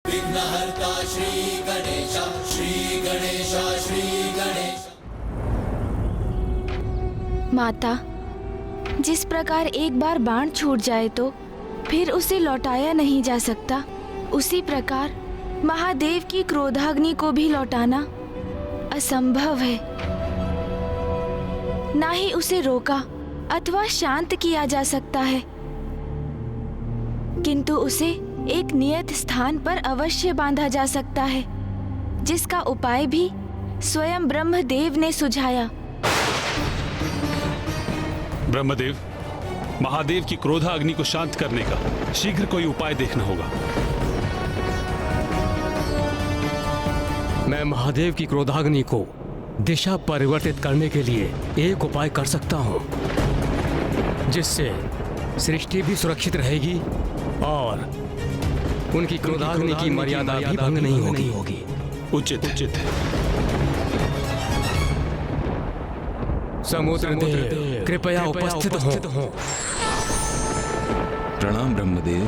विघ्नहर्ता श्री गणेश, श्री गणेश, श्री गणेश। माता, जिस प्रकार एक बार बाण छूट जाए तो फिर उसे लौटाया नहीं जा सकता, उसी प्रकार महादेव की क्रोधाग्नि को भी लौटाना असंभव है। ना ही उसे रोका अथवा शांत किया जा सकता है, किंतु उसे एक नियत स्थान पर अवश्य बांधा जा सकता है, जिसका उपाय भी स्वयं ब्रह्मदेव ने सुझाया। ब्रह्मदेव, महादेव की क्रोधाग्नि को शांत करने का शीघ्र कोई उपाय देखना होगा। मैं महादेव की क्रोधाग्नि को दिशा परिवर्तित करने के लिए एक उपाय कर सकता हूं, जिससे सृष्टि भी सुरक्षित रहेगी और उनकी क्रोधाग्नि की मर्यादा भी भंग नहीं होगी। उचित उचित है। समुद्र देव कृपया उपस्थित हो। प्रणाम ब्रह्मदेव,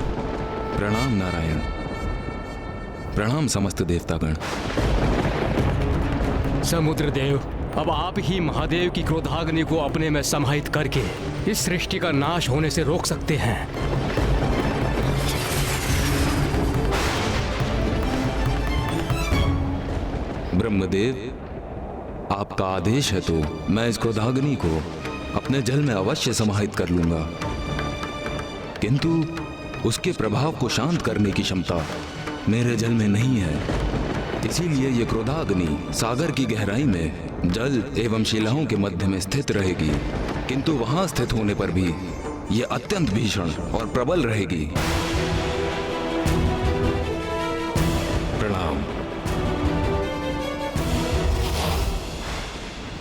प्रणाम नारायण, प्रणाम समस्त देवतागण। समुद्र देव, अब आप ही महादेव की क्रोधाग्नि को अपने में समाहित करके इस सृष्टि का नाश होने से रोक सकते हैं। ब्रह्मदेव, आपका आदेश है तो मैं इस क्रोधाग्नि को अपने जल में अवश्य समाहित कर लूंगा, किंतु उसके प्रभाव को शांत करने की क्षमता मेरे जल में नहीं है। इसीलिए ये क्रोधाग्नि सागर की गहराई में जल एवं शिलाओं के मध्य में स्थित रहेगी, किंतु वहां स्थित होने पर भी ये अत्यंत भीषण और प्रबल रहेगी। प्रणाम।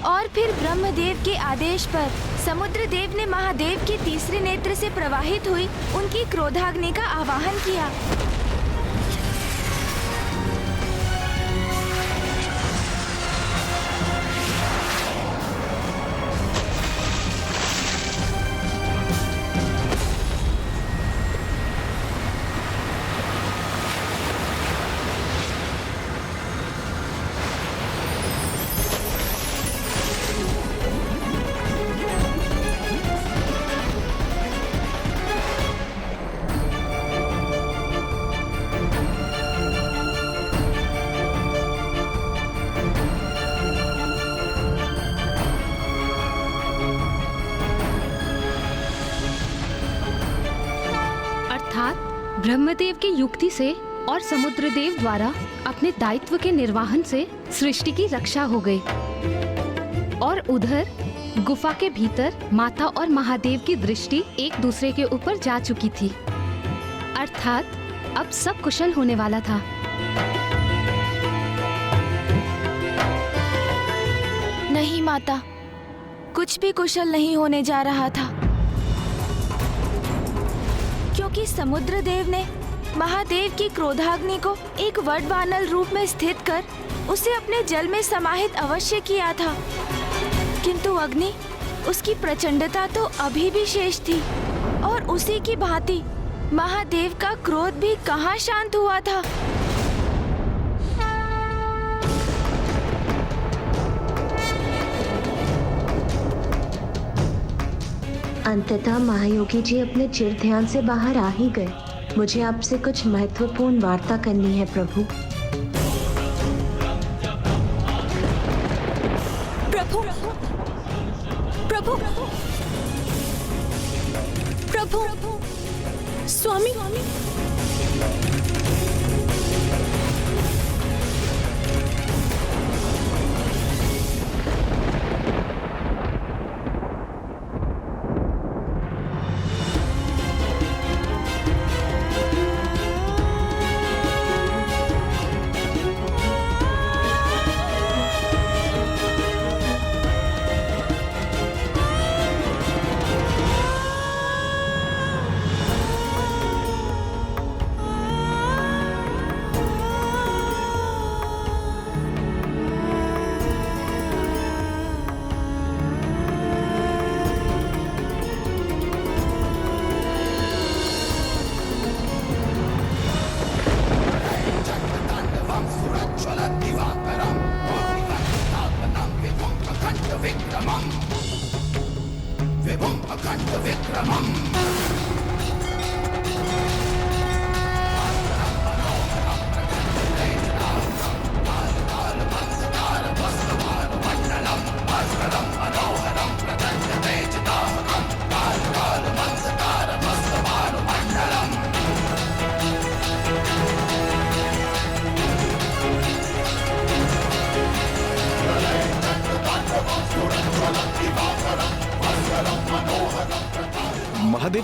और फिर ब्रह्मदेव के आदेश पर समुद्र देव ने महादेव के तीसरे नेत्र से प्रवाहित हुई उनकी क्रोधाग्नि का आवाहन किया। ब्रह्मदेव की युक्ति से और समुद्रदेव द्वारा अपने दायित्व के निर्वहन से सृष्टि की रक्षा हो गई, और उधर गुफा के भीतर माता और महादेव की दृष्टि एक दूसरे के ऊपर जा चुकी थी, अर्थात अब सब कुशल होने वाला था। नहीं माता, कुछ भी कुशल नहीं होने जा रहा था, क्योंकि समुद्र देव ने महादेव की क्रोधाग्नि को एक वडवानल रूप में स्थित कर उसे अपने जल में समाहित अवश्य किया था, किंतु अग्नि उसकी प्रचंडता तो अभी भी शेष थी, और उसी की भांति महादेव का क्रोध भी कहाँ शांत हुआ था। अंततः महायोगी जी अपने चिर ध्यान से बाहर आ ही गए। मुझे आपसे कुछ महत्वपूर्ण वार्ता करनी है प्रभु। प्रभु, प्रभु, प्रभु, स्वामी,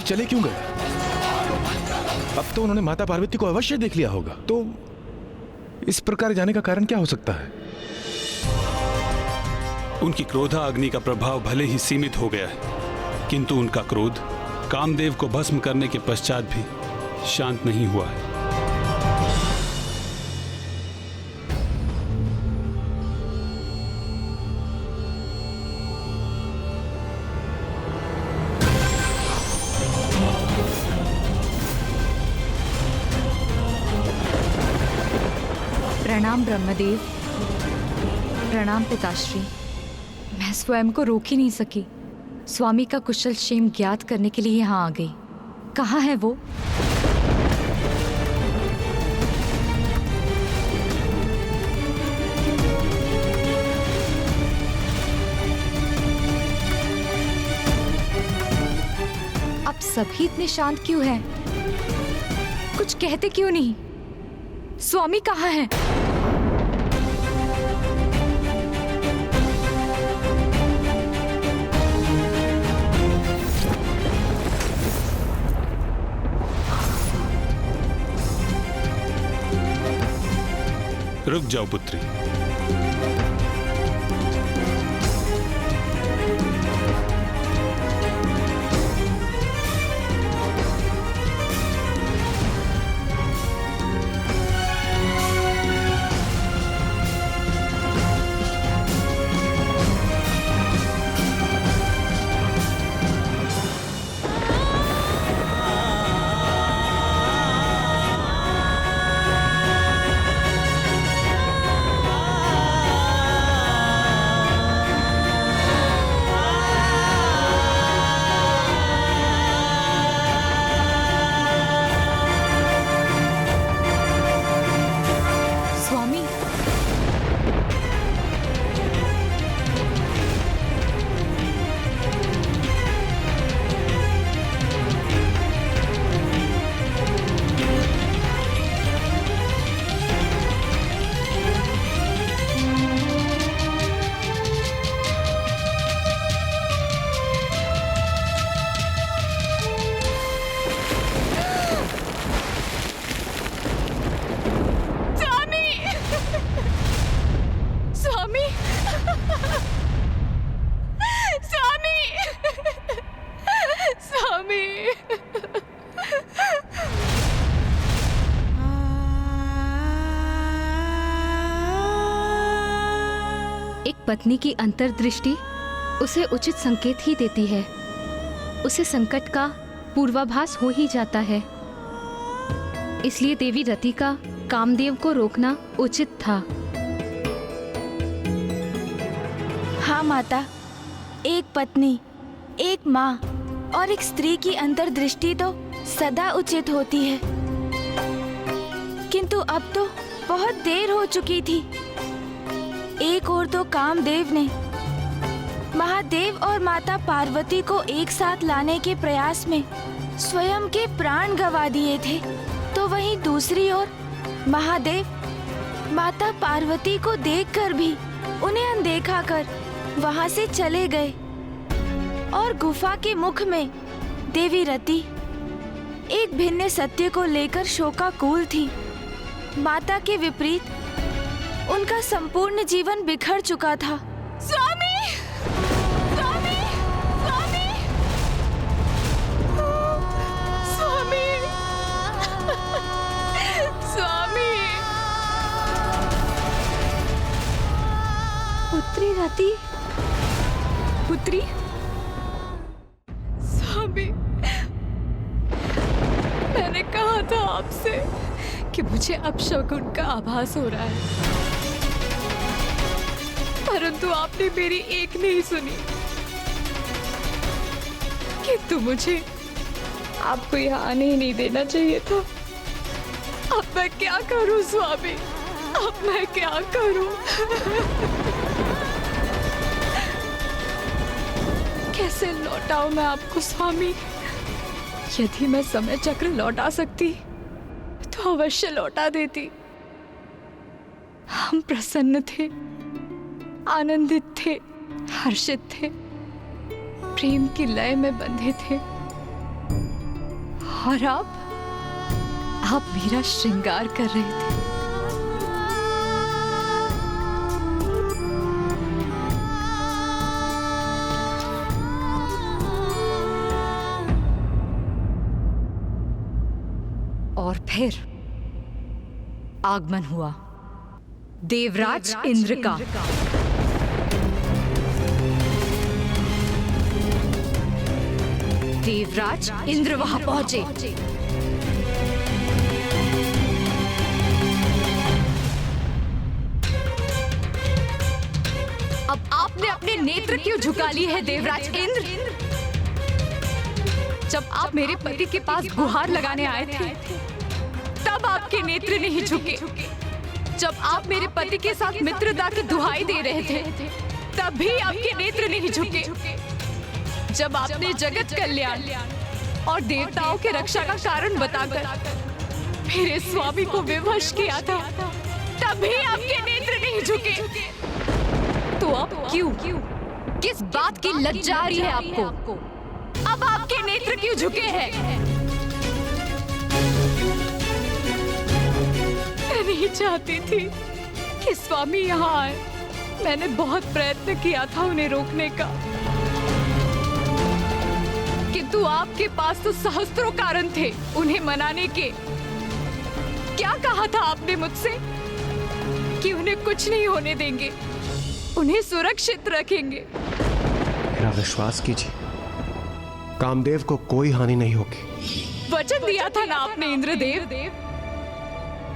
चले क्यों गए? अब तो उन्होंने माता पार्वती को अवश्य देख लिया होगा। तो इस प्रकार जाने का कारण क्या हो सकता है? उनकी क्रोधाग्नि का प्रभाव भले ही सीमित हो गया है, किंतु उनका क्रोध कामदेव को भस्म करने के पश्चात भी शांत नहीं हुआ है। प्रणाम ब्रह्मदेव। प्रणाम पिताश्री। मैं स्वयं को रोक ही नहीं सकी, स्वामी का कुशल क्षेम ज्ञात करने के लिए यहाँ आ गई। कहाँ है वो? अब सभी इतने शांत क्यों हैं? कुछ कहते क्यों नहीं? स्वामी कहाँ है? रुक जाओ पुत्री। पत्नी की अंतर्दृष्टि उसे उचित संकेत ही देती है। उसे संकट का पूर्वाभास हो ही जाता है। इसलिए देवी रति का कामदेव को रोकना उचित था। हाँ माता, एक पत्नी, एक माँ और एक स्त्री की अंतर्दृष्टि तो सदा उचित होती है, किंतु अब तो बहुत देर हो चुकी थी। एक ओर तो कामदेव ने महादेव और माता पार्वती को एक साथ लाने के प्रयास में स्वयं के प्राण गंवा दिए थे, तो वहीं दूसरी ओर महादेव माता पार्वती को देखकर भी उन्हें अनदेखा कर वहां से चले गए और गुफा के मुख में देवी रति एक भिन्न सत्य को लेकर शोकाकुल थी। माता के विपरीत उनका संपूर्ण जीवन बिखर चुका था। स्वामी! स्वामी! स्वामी! स्वामी! स्वामी! पुत्री रति, पुत्री, स्वामी, मैंने कहा था आपसे कि मुझे अपशकुन का आभास हो रहा है, परंतु आपने मेरी एक नहीं सुनी। किंतु मुझे आपको यहाँ आने ही नहीं देना चाहिए था। अब मैं क्या करूं स्वामी, अब मैं क्या करूं? कैसे लौटाऊं मैं आपको स्वामी? यदि मैं समय चक्र लौटा सकती तो अवश्य लौटा देती। हम प्रसन्न थे, आनंदित थे, हर्षित थे, प्रेम की लय में बंधे थे। और आप मेरा श्रृंगार कर रहे थे। और फिर आगमन हुआ देवराज इंद्र का। देवराज इंद्र वहां पहुंचे। अब आपने अपने नेत्र क्यों झुका लिए है देवराज इंद्र? जब आप मेरे पति के पास गुहार लगाने आए थे तब आपके नेत्र नहीं झुके। जब आप मेरे पति के साथ मित्रता की दुहाई दे रहे थे तब भी आपके नेत्र नहीं झुके। जब आपने जगत कल्याण और देवताओं के रक्षा का कारण बताकर मेरे स्वामी को विवश किया था तब भी आपके नेत्र नहीं झुके। तो अब क्यों? किस बात की लज्जा आ रही है आपको? अब आपके नेत्र क्यों झुके हैं? मैं नहीं चाहती थी कि स्वामी यहाँ आए। मैंने बहुत प्रयत्न किया था उन्हें रोकने का, किंतु आपके पास तो सहस्त्रों कारण थे उन्हें मनाने के। क्या कहा था आपने मुझसे कि उन्हें कुछ नहीं होने देंगे, उन्हें सुरक्षित रखेंगे। मेरा विश्वास कीजिए, कामदेव को कोई हानि नहीं होगी। वचन दिया था ना आपने इंद्रदेव,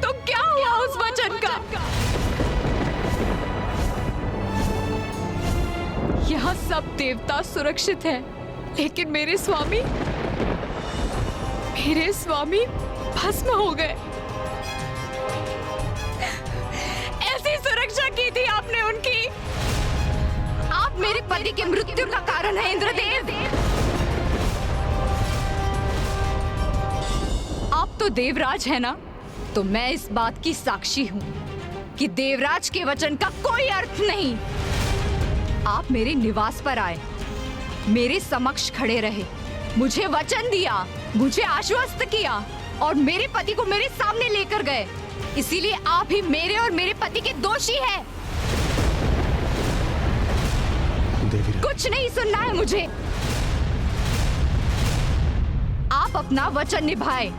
तो क्या हुआ उस वचन का? यहाँ सब देवता सुरक्षित हैं, लेकिन मेरे स्वामी भस्म हो गए। ऐसी सुरक्षा की थी आपने उनकी। आप मेरे पति की मृत्यु का कारण है इंद्रदेव। आप तो देवराज है ना, तो मैं इस बात की साक्षी हूँ कि देवराज के वचन का कोई अर्थ नहीं। आप मेरे निवास पर आए, मेरे समक्ष खड़े रहे, मुझे वचन दिया, मुझे आश्वस्त किया और मेरे पति को मेरे सामने लेकर गए। इसीलिए आप ही मेरे और मेरे पति के दोषी हैं। कुछ नहीं सुनना है मुझे। आप अपना वचन निभाए,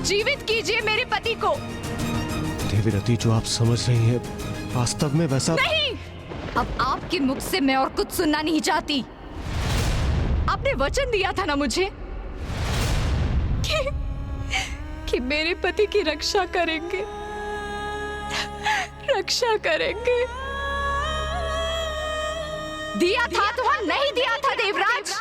जीवित कीजिए मेरे पति को। देवीरती, जो आप समझ रही हैं वास्तव में वैसा नहीं। अब आपके मुख से मैं और कुछ सुनना नहीं चाहती। आपने वचन दिया था ना मुझे कि मेरे पति की रक्षा करेंगे, रक्षा करेंगे। दिया था तो हम नहीं दिया था देवराज।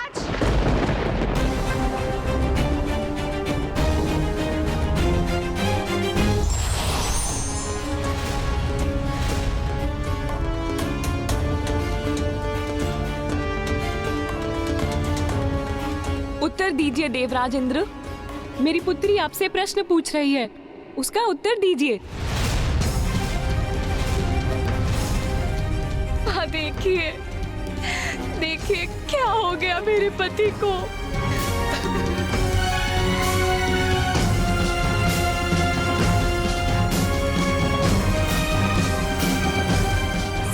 उत्तर दीजिए देवराज इंद्र, मेरी पुत्री आपसे प्रश्न पूछ रही है, उसका उत्तर दीजिए। देखिए, देखिए क्या हो गया मेरे पति को।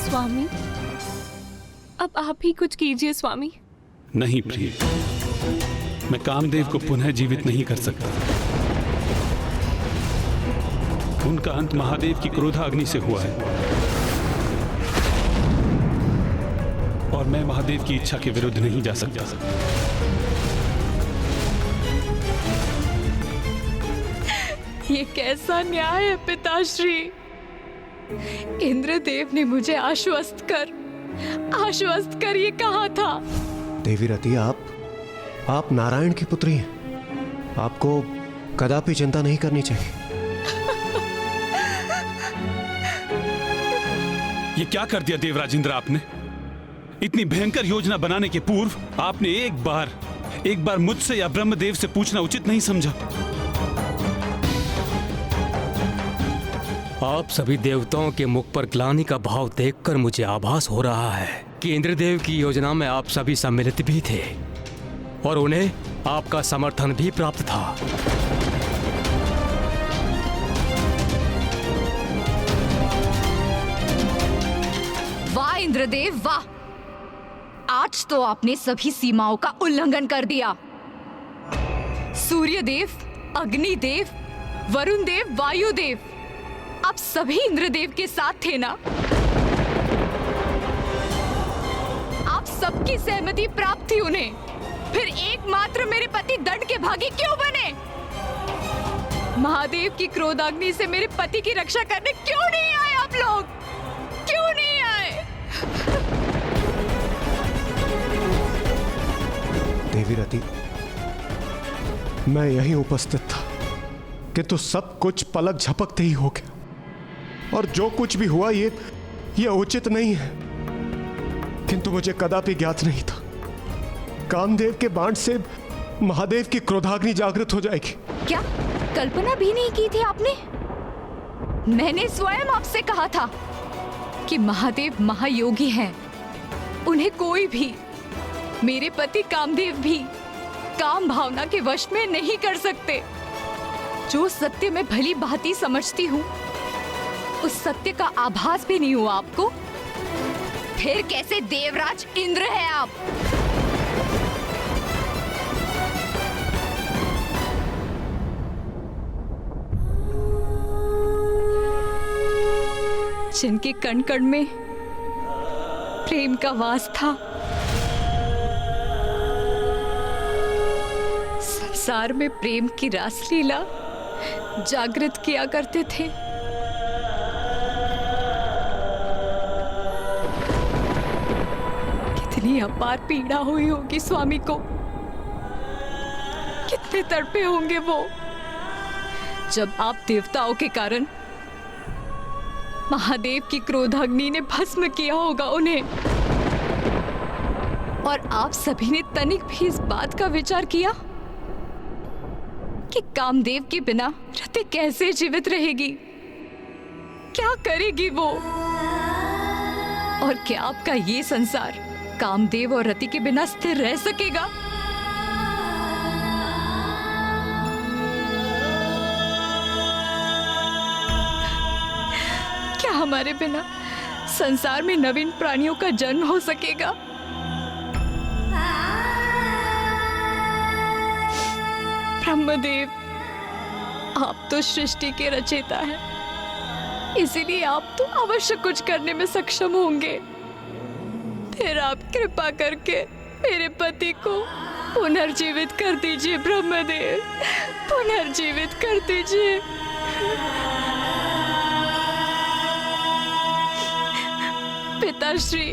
स्वामी, अब आप ही कुछ कीजिए स्वामी। नहीं प्रिय, मैं कामदेव को पुनः जीवित नहीं कर सकता। उनका अंत महादेव की क्रोधाग्नि से हुआ है और मैं महादेव की इच्छा के विरुद्ध नहीं जा सकता। ये कैसा न्याय है पिताश्री? इंद्रदेव ने मुझे आश्वस्त कर ये कहा था। देवीरती, आप नारायण की पुत्री हैं। आपको कदापि चिंता नहीं करनी चाहिए। ये क्या कर दिया देवराज इंद्र आपने? इतनी भयंकर योजना बनाने के पूर्व आपने एक बार मुझसे या ब्रह्मदेव से पूछना उचित नहीं समझा? आप सभी देवताओं के मुख पर ग्लानि का भाव देखकर मुझे आभास हो रहा है कि इंद्रदेव की योजना में आप सभी सम्मिलित भी थे और उन्हें आपका समर्थन भी प्राप्त था। वाह इंद्रदेव वाह, आज तो आपने सभी सीमाओं का उल्लंघन कर दिया। सूर्यदेव, अग्निदेव, वरुण देव, वायुदेव, आप सभी इंद्रदेव के साथ थे ना? आप सबकी सहमति प्राप्त थी उन्हें, फिर एकमात्र मेरे पति दंड के भागी क्यों बने? महादेव की क्रोधाग्नि से मेरे पति की रक्षा करने क्यों नहीं आए आप लोग? क्यों नहीं आए? देवी रति, मैं यहीं उपस्थित था किंतु सब कुछ पलक झपकते ही हो गया, और जो कुछ भी हुआ ये उचित नहीं है। किंतु मुझे कदापि ज्ञात नहीं था कामदेव के बाण से महादेव की क्रोधाग्नि जागृत हो जाएगी। क्या कल्पना भी नहीं की थी आपने? मैंने स्वयं आपसे कहा था कि महादेव महायोगी हैं, उन्हें कोई भी, मेरे पति कामदेव भी, काम भावना के वश में नहीं कर सकते। जो सत्य मैं भली भांति समझती हूँ, उस सत्य का आभास भी नहीं हुआ आपको? फिर कैसे देवराज इंद्र है आप? जिनके कण कण में प्रेम का वास था, संसार में प्रेम की रासलीला जागृत किया करते थे। कितनी अपार पीड़ा हुई होगी स्वामी को, कितने तड़पे होंगे वो, जब आप देवताओं के कारण महादेव की क्रोधाग्नि ने भस्म किया होगा उन्हें। और आप सभी ने तनिक भी इस बात का विचार किया कि कामदेव के बिना रति कैसे जीवित रहेगी, क्या करेगी वो? और क्या आपका ये संसार कामदेव और रति के बिना स्थिर रह सकेगा? क्या हमारे बिना संसार में नवीन प्राणियों का जन्म हो सकेगा? ब्रह्मदेव, आप तो सृष्टि के रचयिता हैं, इसीलिए आप तो अवश्य कुछ करने में सक्षम होंगे। फिर आप कृपा करके मेरे पति को पुनर्जीवित कर दीजिए ब्रह्मदेव, पुनर्जीवित कर दीजिए। पिताश्री,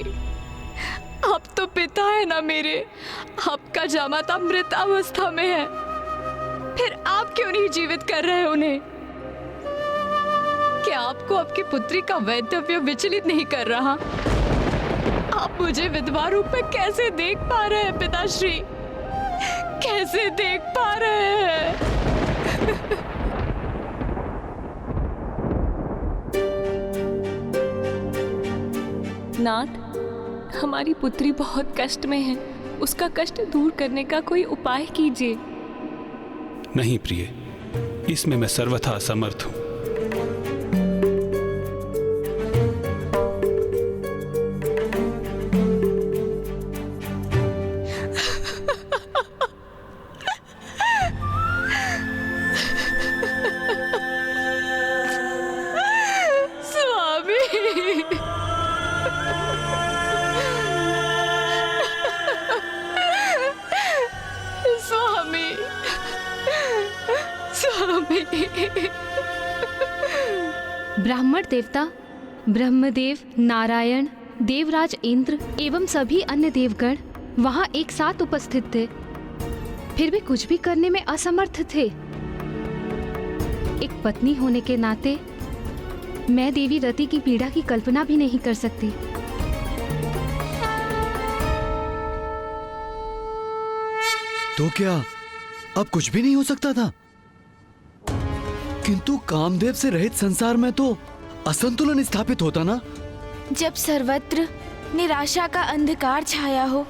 आप तो पिता है ना मेरे, आपका जामाता मृत अवस्था में है, फिर आप क्यों नहीं जीवित कर रहे उन्हें? क्या आपको आपकी पुत्री का वैधव्य विचलित नहीं कर रहा? आप मुझे विधवा रूप में कैसे देख पा रहे हैं पिताश्री? कैसे देख पा रहे हैं? नाथ, हमारी पुत्री बहुत कष्ट में है, उसका कष्ट दूर करने का कोई उपाय कीजिए। नहीं प्रिय, इसमें मैं सर्वथा असमर्थ हूं। ब्राह्मण देवता ब्रह्मदेव, नारायण, देवराज इंद्र एवं सभी अन्य देवगण वहां एक साथ उपस्थित थे, फिर भी कुछ भी करने में असमर्थ थे। एक पत्नी होने के नाते मैं देवी रति की पीड़ा की कल्पना भी नहीं कर सकती। तो क्या अब कुछ भी नहीं हो सकता था? किंतु कामदेव से रहित संसार में तो असंतुलन स्थापित होता ना। जब सर्वत्र निराशा का अंधकार छाया हो,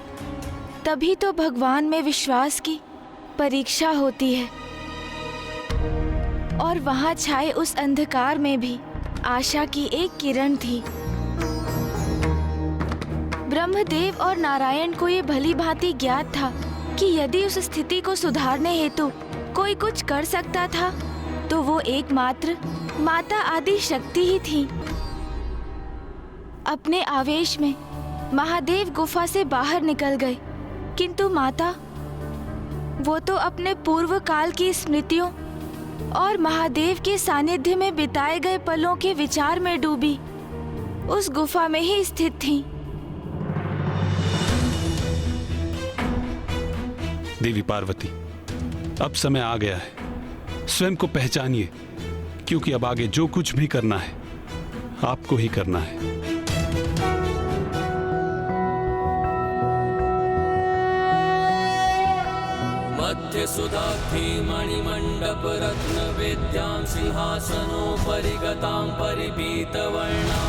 तभी तो भगवान में विश्वास की परीक्षा होती है और वहां छाए उस अंधकार में भी आशा की एक किरण थी। ब्रह्मदेव और नारायण को ये भली भांति ज्ञात था कि यदि उस स्थिति को सुधारने हेतु कोई कुछ कर सकता था तो वो एकमात्र माता आदि शक्ति ही थी। अपने आवेश में महादेव गुफा से बाहर निकल गए, किंतु माता वो तो अपने पूर्व काल की स्मृतियों और महादेव के सानिध्य में बिताए गए पलों के विचार में डूबी उस गुफा में ही स्थित थीं। देवी पार्वती, अब समय आ गया है, स्वयं को पहचानिए, क्योंकि अब आगे जो कुछ भी करना है आपको ही करना है। मध्य सुधाब्धि मणिमंडप रत्न वेद्यां सिंहासनोपरि गतां परिपीतवर्णां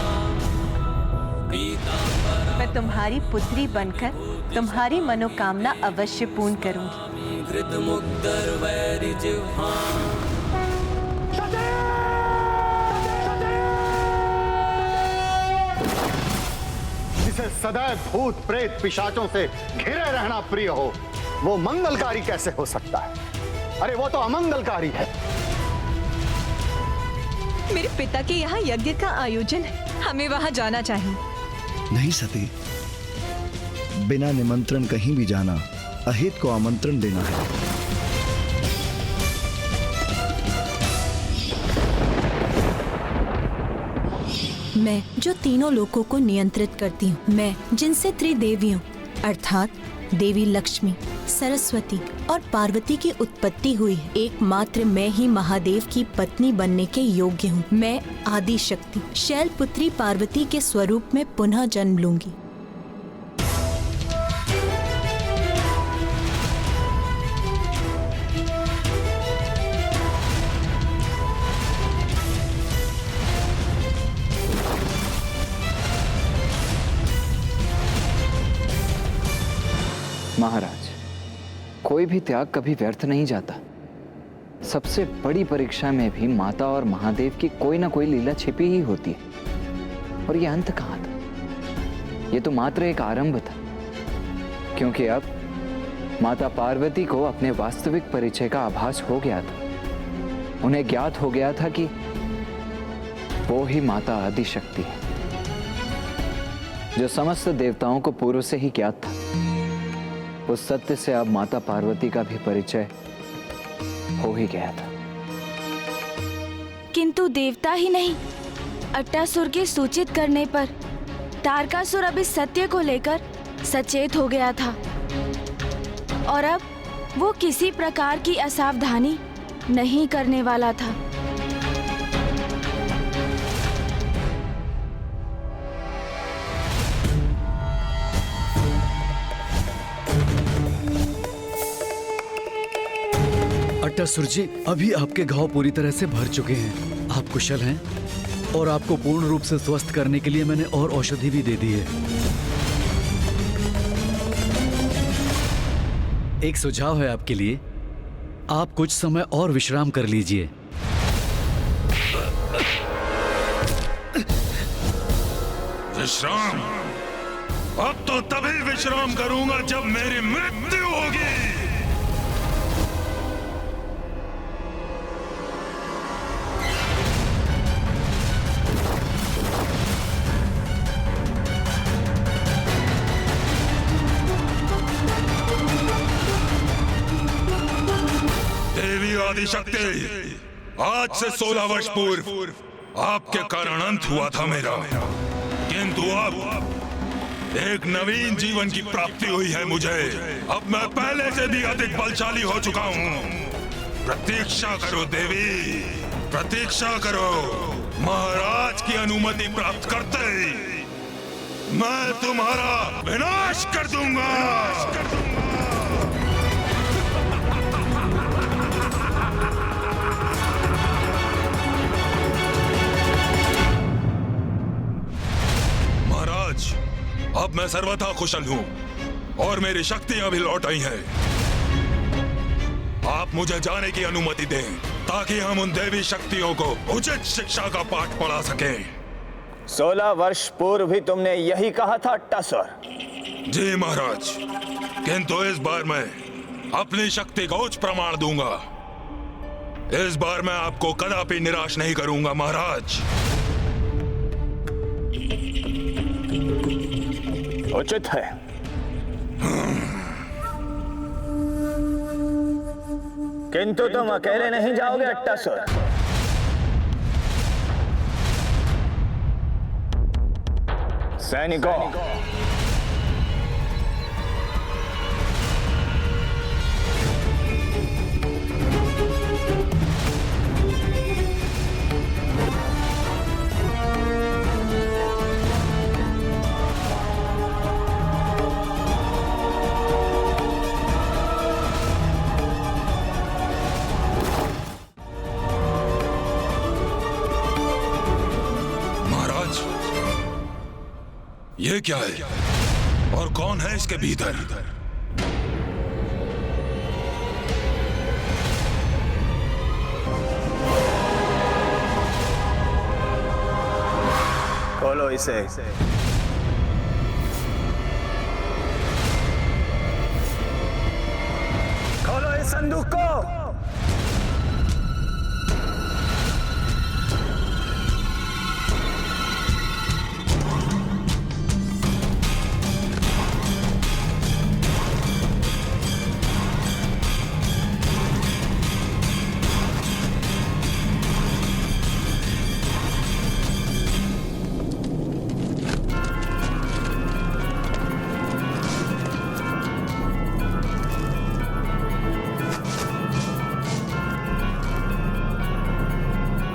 पीतांबरां। मैं तुम्हारी पुत्री बनकर तुम्हारी मनोकामना अवश्य पूर्ण करूंगी। जिसे सदैव भूत प्रेत पिशाचों से घिरे रहना प्रिय हो, वो मंगलकारी कैसे हो सकता है? अरे वो तो अमंगलकारी है। मेरे पिता के यहाँ यज्ञ का आयोजन है, हमें वहाँ जाना चाहिए। नहीं सती, बिना निमंत्रण कहीं भी जाना अहित को आमंत्रण देना है। मैं जो तीनों लोकों को नियंत्रित करती हूँ, मैं जिनसे त्रिदेवियों अर्थात देवी लक्ष्मी, सरस्वती और पार्वती की उत्पत्ति हुई है, एकमात्र मैं ही महादेव की पत्नी बनने के योग्य हूँ। मैं आदि शक्ति शैलपुत्री पार्वती के स्वरूप में पुनः जन्म लूंगी। महाराज, कोई भी त्याग कभी व्यर्थ नहीं जाता। सबसे बड़ी परीक्षा में भी माता और महादेव की कोई ना कोई लीला छिपी ही होती है। और ये अंत कहाँ था? ये तो मात्र एक आरंभ था, क्योंकि अब माता पार्वती को अपने वास्तविक परिचय का आभास हो गया था। उन्हें ज्ञात हो गया था कि वो ही माता आदि शक्ति है, जो समस्त देवताओं को पूर्व से ही ज्ञात था। उस सत्य से अब माता पार्वती का भी परिचय हो ही गया था। किंतु देवता ही नहीं, अट्टासुर के सूचित करने पर तारकासुर अब इस सत्य को लेकर सचेत हो गया था और अब वो किसी प्रकार की असावधानी नहीं करने वाला था। अट्टासुर जी, अभी आपके घाव पूरी तरह से भर चुके हैं। आप कुशल हैं और आपको पूर्ण रूप से स्वस्थ करने के लिए मैंने और औषधि भी दे दी है। एक सुझाव है आपके लिए, आप कुछ समय और विश्राम कर लीजिए। विश्राम? अब तो तभी विश्राम करूंगा जब मेरी मृत्यु होगी। आदिशक्ति, आज से 16 वर्ष पूर्व आपके कारण अंत हुआ था मेरा, किंतु अब एक नवीन जीवन की प्राप्ति हुई है मुझे। अब मैं पहले से भी अधिक बलशाली हो चुका हूँ। प्रतीक्षा करो देवी, प्रतीक्षा करो। महाराज की अनुमति प्राप्त करते ही मैं तुम्हारा विनाश कर दूंगा। अब मैं सर्वथा कुशल हूं और मेरी शक्तियां भी लौट आई हैं। आप मुझे जाने की अनुमति दें ताकि हम उन देवी शक्तियों को उचित शिक्षा का पाठ पढ़ा सकें। 16 वर्ष पूर्व भी तुमने यही कहा था टसर। जी महाराज, किंतु इस बार मैं अपनी शक्ति का उच्च प्रमाण दूंगा। इस बार मैं आपको कदापि निराश नहीं करूंगा महाराज। उचित है। किंतु तुम अकेले नहीं जाओगे टसर। सैनिकों, ये क्या है और कौन है इसके भीतर? खोलो इसे। खोलो इस संदूक को।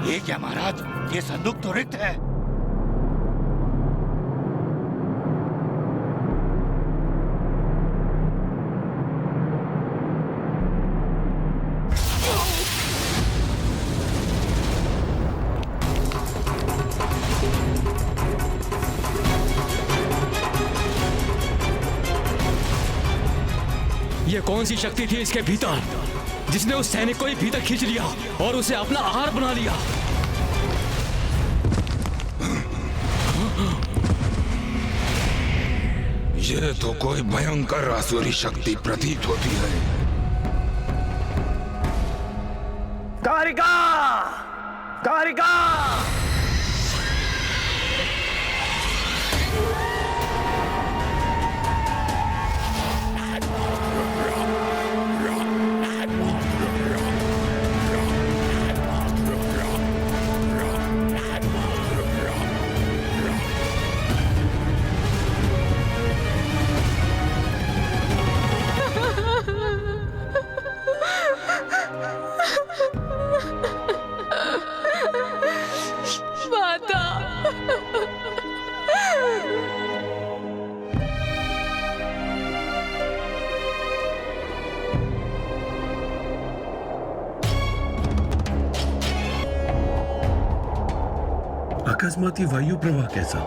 ये क्या महाराज, ये संदूक तो रिक्त है। ये कौन सी शक्ति थी इसके भीतर जिसने उस सैनिक को ही भीतर खींच लिया और उसे अपना आहार बना लिया? ये तो कोई भयंकर आसुरी शक्ति प्रतीत होती है। कारिका! कारिका! अकस्माती वायु प्रवाह कैसा?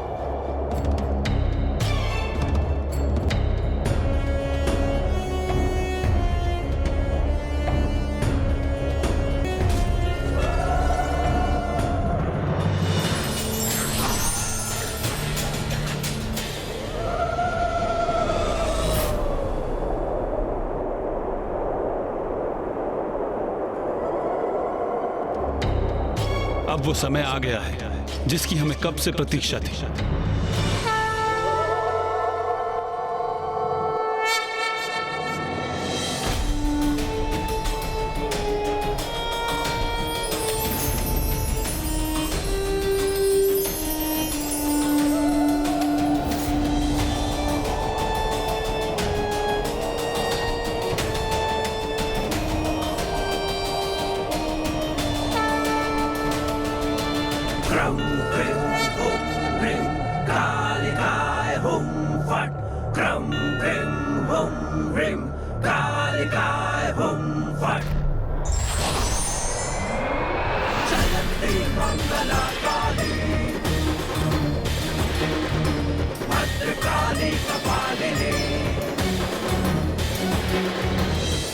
अब वो समय आ गया है जिसकी हमें कब से प्रतीक्षा थी।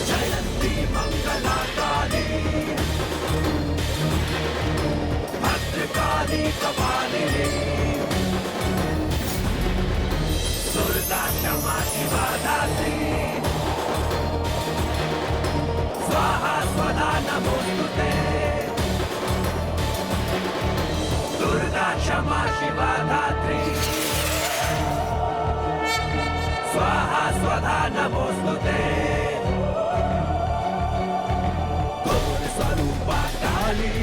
जयंती मंगला शिवा धात्री स्वाहा स्वधा नमोस्तुते घोर स्वरूपा काली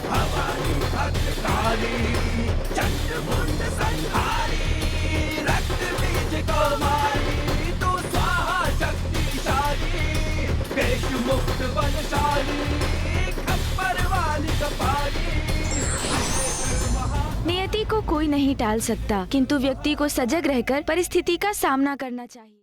भवानी भद्रकाली चंद्रमुंड संहारी रक्त बीज कौमारी तू स्वाहा शक्तिशाली पेश मुक्त बलशाली खप्पर वाली कपाली। नियति को कोई नहीं टाल सकता, किंतु व्यक्ति को सजग रहकर परिस्थिति का सामना करना चाहिए।